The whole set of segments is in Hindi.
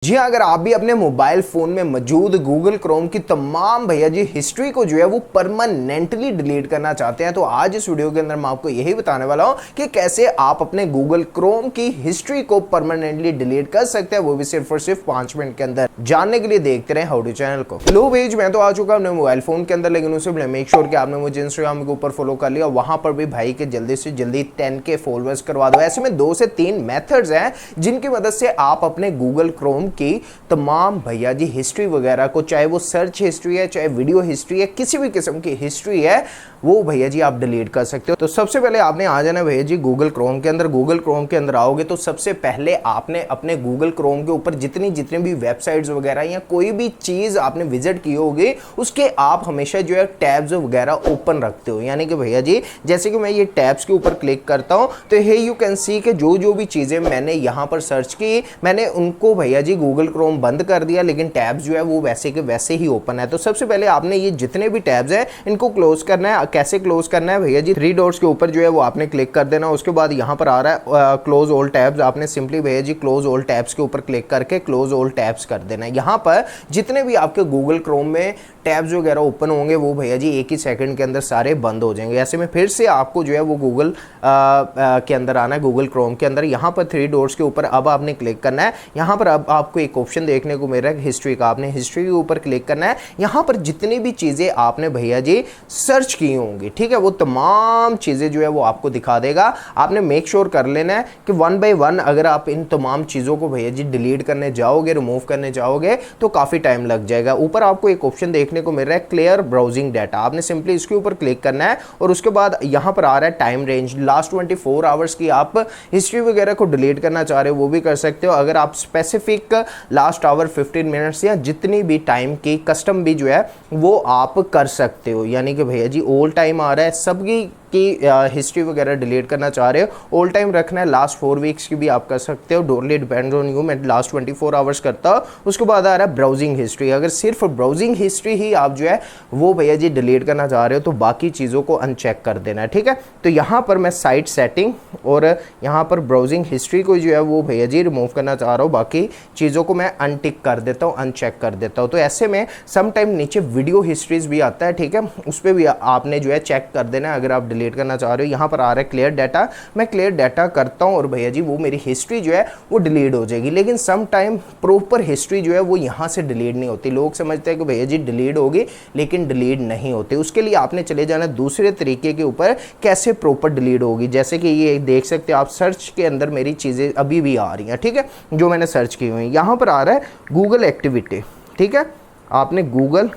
जी हाँ, अगर आप भी अपने मोबाइल फोन में मौजूद गूगल क्रोम की तमाम भैया जी हिस्ट्री को जो है वो परमानेंटली डिलीट करना चाहते हैं तो आज इस वीडियो के अंदर मैं आपको यही बताने वाला हूँ कि कैसे आप अपने गूगल क्रोम की हिस्ट्री को परमानेंटली डिलीट कर सकते हैं, वो भी सिर्फ और सिर्फ 5 मिनट के अंदर। जानने के लिए देखते रहे हाउ टू चैनल को। लो भेज मैं तो आ चुका अपने मोबाइल फोन के अंदर, लेकिन उससे मेक श्योर कि आपने मुझे इंस्टाग्राम के ऊपर फॉलो कर लिया, वहां पर भी भाई के जल्दी से जल्दी 10K फॉलोअर्स करवा दो। ऐसे में 2 से 3 मेथड्स हैं जिनकी मदद से आप अपने गूगल क्रोम की तमाम भैया जी हिस्ट्री वगैरह को, चाहे वो सर्च हिस्ट्री है, चाहे वीडियो हिस्ट्री है, किसी भी किस्म की हिस्ट्री है, वो भैया जी आप डिलीट कर सकते हो। तो सबसे पहले आपने आ जाना भैया जी गूगल क्रोम के अंदर। गूगल क्रोम के अंदर आओगे तो सबसे पहले आपने अपने गूगल क्रोम के ऊपर जितनी भी वेबसाइट्स वगैरह या कोई भी चीज आपने विजिट की होगी उसके आप हमेशा जो है टैब्स वगैरह ओपन रखते हो। यानी कि भैया जी जैसे कि मैं ये टैब्स के ऊपर क्लिक करता हूं तो हे यू कैन सी कि जो भी चीजें मैंने यहां पर सर्च की मैंने उनको भैया जी गूगल क्रोम बंद कर दिया, लेकिन टैब्स जो है वो वैसे के वैसे ही ओपन है। तो सबसे पहले आपने ये जितने भी टैब्स हैं इनको क्लोज करना है। कैसे क्लोज करना है भैया जी, 3 डॉट्स के ऊपर जो है वो आपने क्लिक कर देना। उसके बाद यहाँ पर आ रहा है क्लोज ऑल टैब्स, आपने सिंपली भैया जी क्लोज ऑल टैब्स के ऊपर क्लिक करके क्लोज ऑल टैब्स कर देना है। यहाँ पर जितने भी आपके गूगल क्रोम में टैब्स वगैरह ओपन होंगे वो भैया जी एक ही सेकंड के अंदर सारे बंद हो जाएंगे। ऐसे में फिर से आपको जो है वो गूगल के अंदर आना है, गूगल क्रोम के अंदर। यहाँ पर 3 डॉट्स के ऊपर अब आपने क्लिक करना है। यहाँ पर अब आपको एक ऑप्शन देखने को मिल रहा है हिस्ट्री का, आपने हिस्ट्री के ऊपर क्लिक करना है। यहाँ पर जितनी भी चीजें आपने भैया जी सर्च की होंगी, ठीक है, वो तमाम चीजें जो है वो आपको दिखा देगा। आपने मेक श्योर कर लेना है कि 1 बाय 1 अगर आप इन तमाम चीजों को भैया जी डिलीट करने जाओगे, रिमूव करने जाओगे तो काफी टाइम लग जाएगा। ऊपर आपको एक ऑप्शन देखने को मिल रहा है क्लियर ब्राउजिंग डाटा, आपने सिंपली इसके ऊपर क्लिक करना है और उसके बाद यहाँ पर आ रहा है टाइम रेंज, लास्ट 24 आवर्स की आप हिस्ट्री वगैरह को डिलीट करना चाह रहे हो वो भी कर सकते हो। अगर आप स्पेसिफिक लास्ट आवर 15 मिनट्स या जितनी भी टाइम की कस्टम भी जो है वो आप कर सकते हो। यानी कि भैया जी ऑल टाइम आ रहा है, सबकी हिस्ट्री वगैरह डिलीट करना चाह रहे हो ऑल टाइम रखना है, लास्ट 4 वीक्स की भी आप कर सकते हो। डोंटली डिपेंड ऑन यू, मैं लास्ट 24 आवर्स करता हूँ। उसके बाद आ रहा है ब्राउजिंग हिस्ट्री, अगर सिर्फ ब्राउजिंग हिस्ट्री ही आप जो है वो भैया जी डिलीट करना चाह रहे हो तो बाकी चीज़ों को अनचेक कर देना है, ठीक है। तो यहाँ पर मैं साइट सेटिंग और यहाँ पर ब्राउजिंग हिस्ट्री को जो है वो भैया जी रिमूव करना चाह रहा हूँ, बाकी चीज़ों को मैं अनटिक कर देता हूँ, अनचेक कर देता हूँ। तो ऐसे में सम टाइम नीचे वीडियो हिस्ट्रीज भी आता है, ठीक है, उस पर भी आपने जो है चेक कर देना है अगर आप डिलीट करना चाह रहे हो। यहाँ पर आ रहा है क्लियर डाटा, मैं क्लियर डाटा करता हूँ और भैया जी वो मेरी हिस्ट्री जो है वो डिलीट हो जाएगी। लेकिन सम टाइम प्रॉपर हिस्ट्री जो है वो यहाँ से डिलीट नहीं होती। लोग समझते हैं कि भैया जी डिलीट होगी, लेकिन डिलीट नहीं होती। उसके लिए आपने चले जाना दूसरे तरीके के ऊपर कैसे प्रॉपर डिलीट होगी। जैसे कि ये देख सकते हो आप सर्च के अंदर मेरी चीज़ें अभी भी आ रही हैं, ठीक है, जो मैंने सर्च की हुई। यहाँ पर आ रहा है गूगल एक्टिविटी, ठीक है, आपने गूगल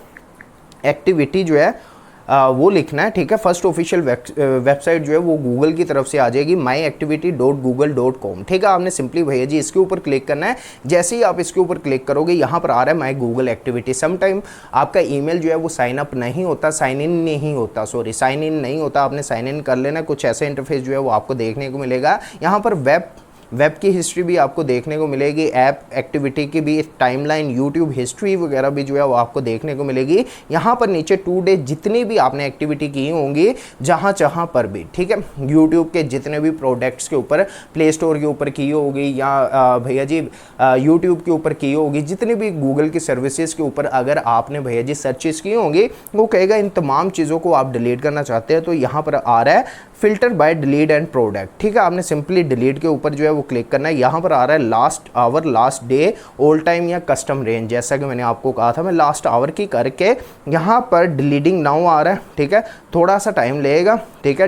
एक्टिविटी जो है वो लिखना है, ठीक है। फर्स्ट ऑफिशियल वेबसाइट जो है वो गूगल की तरफ से आ जाएगी myactivity.google.com, ठीक है। आपने सिंपली भैया जी इसके ऊपर क्लिक करना है। जैसे ही आप इसके ऊपर क्लिक करोगे यहाँ पर आ रहा है माई गूगल एक्टिविटी। समटाइम आपका ईमेल जो है वो साइन अप नहीं होता, साइन इन नहीं होता, आपने साइन इन कर लेना। कुछ ऐसा इंटरफेस जो है वो आपको देखने को मिलेगा। यहाँ पर वेब की हिस्ट्री भी आपको देखने को मिलेगी, ऐप एक्टिविटी की भी टाइमलाइन, यूट्यूब हिस्ट्री वगैरह भी जो है वो आपको देखने को मिलेगी। यहाँ पर नीचे 2 डे जितनी भी आपने एक्टिविटी की होंगी जहाँ पर भी, ठीक है, यूट्यूब के जितने भी प्रोडक्ट्स के ऊपर, प्ले स्टोर के ऊपर की होगी या भैया जी यूट्यूब के ऊपर की होगी, जितनी भी गूगल की सर्विसेज के ऊपर अगर आपने भैया जी सर्चेस की होंगी वो कहेगा इन तमाम चीज़ों को आप डिलीट करना चाहते हैं। तो यहाँ पर आ रहा है filter by delete and product, ठीक है। आपने सिंपली डिलीट के ऊपर जो है वो क्लिक करना है। यहाँ पर आ रहा है last hour, last day, all time या कस्टम रेंज। जैसा कि मैंने आपको कहा था मैं लास्ट आवर की करके यहाँ पर डिलीटिंग नाउ आ रहा है, ठीक है, थोड़ा सा टाइम लगेगा, ठीक है।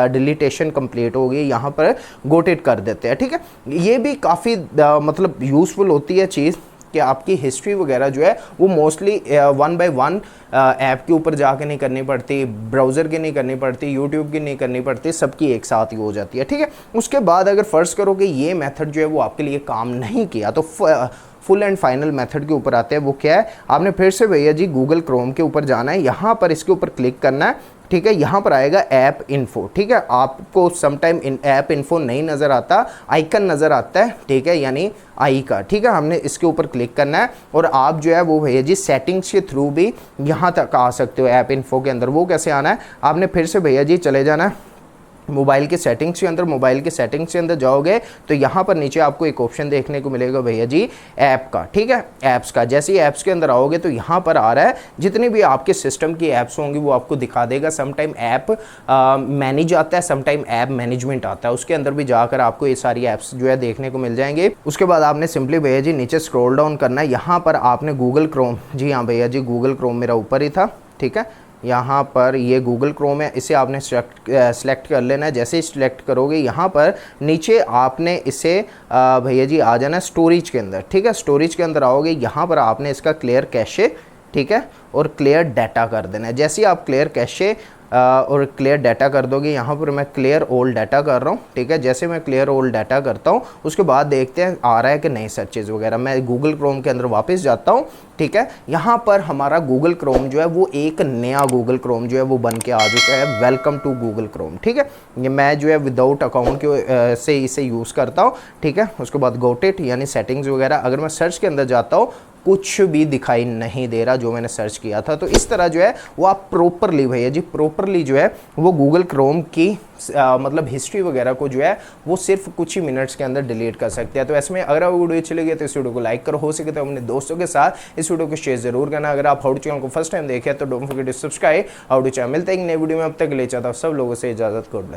डिलीटेशन कंप्लीट हो गई, यहाँ पर गोट इट कर देते हैं, ठीक है। ये भी काफ़ी मतलब यूज़फुल होती है चीज़ कि आपकी हिस्ट्री वगैरह जो है वो मोस्टली 1 बाय 1 ऐप के ऊपर जाके नहीं करनी पड़ती, ब्राउज़र की नहीं करनी पड़ती, यूट्यूब की नहीं करनी पड़ती, सबकी एक साथ ही हो जाती है, ठीक है। उसके बाद अगर फ़र्ज़ करो कि ये मेथड जो है वो आपके लिए काम नहीं किया तो फुल एंड फाइनल मेथड के ऊपर आते हैं। वो क्या है, आपने फिर से भैया जी गूगल क्रोम के ऊपर जाना है, यहाँ पर इसके ऊपर क्लिक करना है, ठीक है। यहाँ पर आएगा ऐप इन्फो, ठीक है। आपको समटाइम ऐप इन्फो नहीं नज़र आता, आइकन नज़र आता है, ठीक है, यानी आई का, ठीक है। हमने इसके ऊपर क्लिक करना है और आप जो है वो भैया जी सेटिंग्स के थ्रू भी यहाँ तक आ सकते हो ऐप इन्फो के अंदर। वो कैसे आना है, आपने फिर से भैया जी चले जाना है मोबाइल के सेटिंग्स के अंदर जाओगे तो यहाँ पर नीचे आपको एक ऑप्शन देखने को मिलेगा भैया जी ऐप का, ठीक है, ऐप्स का। जैसे ही ऐप्स के अंदर आओगे तो यहाँ पर आ रहा है जितनी भी आपके सिस्टम की ऐप्स होंगी वो आपको दिखा देगा। समटाइम ऐप मैनेज आता है, समटाइम ऐप मैनेजमेंट आता है, उसके अंदर भी जाकर आपको ये सारी ऐप्स जो है देखने को मिल जाएंगे। उसके बाद आपने सिंपली भैया जी नीचे स्क्रॉल डाउन करना है, यहाँ पर आपने गूगल क्रोम, जी हाँ भैया जी गूगल क्रोम मेरा ऊपर ही था, ठीक है, यहाँ पर ये गूगल क्रोम है, इसे आपने सेलेक्ट कर लेना है। जैसे ही सिलेक्ट करोगे यहाँ पर नीचे आपने इसे भैया जी आ जाना स्टोरेज के अंदर, ठीक है, स्टोरेज के अंदर आओगे, यहाँ पर आपने इसका क्लियर कैशे, ठीक है, और क्लियर डाटा कर देना है। जैसे ही आप क्लियर कैशे और क्लियर डाटा कर दोगे, यहाँ पर मैं क्लियर ऑल डाटा कर रहा हूँ, ठीक है। जैसे मैं क्लियर ऑल डाटा करता हूँ उसके बाद देखते हैं आ रहा है कि नहीं सर्चेज वगैरह। मैं गूगल क्रोम के अंदर वापस जाता हूँ, ठीक है। यहाँ पर हमारा गूगल क्रोम जो है वो एक नया गूगल क्रोम जो है वो बन के आ चुका है, वेलकम टू गूगल क्रोम, ठीक है। ये मैं जो है विदाउट अकाउंट के से इसे यूज़ करता हूँ, ठीक है। उसके बाद गोट इट यानी सेटिंग्स वगैरह, अगर मैं सर्च के अंदर जाता हूँ कुछ भी दिखाई नहीं दे रहा जो मैंने सर्च किया था। तो इस तरह जो है वो आप प्रॉपरली भैया जी प्रॉपरली जो है वो गूगल क्रोम की मतलब हिस्ट्री वगैरह को जो है वो सिर्फ कुछ ही मिनट्स के अंदर डिलीट कर सकते हैं। तो ऐसे में अगर आपको वीडियो अच्छी लगी तो इस वीडियो को लाइक करो, हो सके तो अपने दोस्तों के साथ इस वीडियो को शेयर जरूर करना। अगर आप हाउ टू चैनल को फर्स्ट टाइम देखे तो don't forget to subscribe how to channel. मिलते हैं एक नई वीडियो में, अब तक ले चाहता हूँ सब लोगों से इजाजत, गुड बाय।